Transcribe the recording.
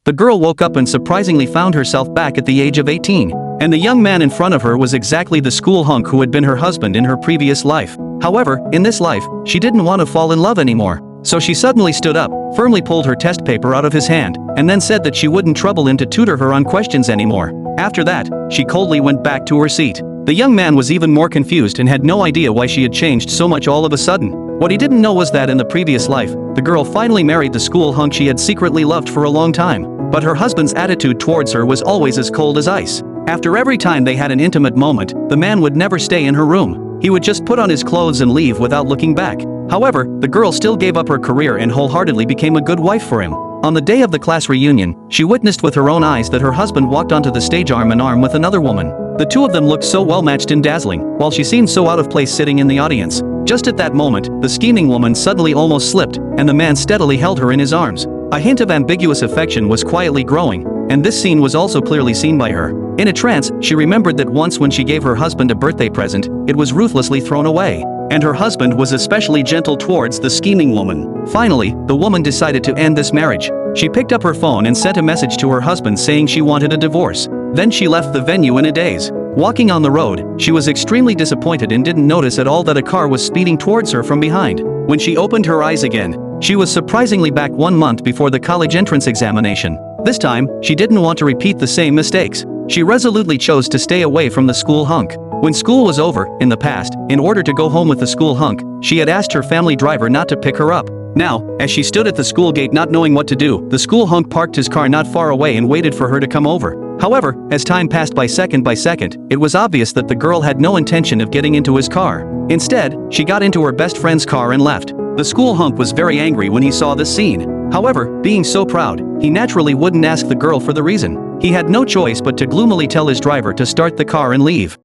the girl woke up and surprisingly found herself back at the age of 18. And the young man in front of her was exactly the school hunk who had been her husband in her previous life. However, in this life, she didn't want to fall in love anymore. So she suddenly stood up, firmly pulled her test paper out of his hand, and then said that she wouldn't trouble him to tutor her on questions anymore. After that, she coldly went back to her seat. The young man was even more confused and had no idea why she had changed so much all of a sudden. What he didn't know was that in the previous life, the girl finally married the school hunk she had secretly loved for a long time. But her husband's attitude towards her was always as cold as ice. After every time they had an intimate moment, the man would never stay in her room. He would just put on his clothes and leave without looking back. However, the girl still gave up her career and wholeheartedly became a good wife for him. On the day of the class reunion, she witnessed with her own eyes that her husband walked onto the stage arm in arm with another woman. The two of them looked so well matched and dazzling, while she seemed so out of place sitting in the audience. Just at that moment, the scheming woman suddenly almost slipped, and the man steadily held her in his arms. A hint of ambiguous affection was quietly growing, and this scene was also clearly seen by her. In a trance, she remembered that once when she gave her husband a birthday present, it was ruthlessly thrown away. And her husband was especially gentle towards the scheming woman. Finally, the woman decided to end this marriage. She picked up her phone and sent a message to her husband saying she wanted a divorce. Then she left the venue in a daze. Walking on the road, she was extremely disappointed and didn't notice at all that a car was speeding towards her from behind. When she opened her eyes again, she was surprisingly back 1 month before the college entrance examination. This time, she didn't want to repeat the same mistakes. She resolutely chose to stay away from the school hunk. When school was over, in the past, in order to go home with the school hunk, she had asked her family driver not to pick her up. Now, as she stood at the school gate not knowing what to do, the school hunk parked his car not far away and waited for her to come over. However, as time passed by second, it was obvious that the girl had no intention of getting into his car. Instead, she got into her best friend's car and left. The school hunk was very angry when he saw this scene. However, being so proud, he naturally wouldn't ask the girl for the reason. He had no choice but to gloomily tell his driver to start the car and leave.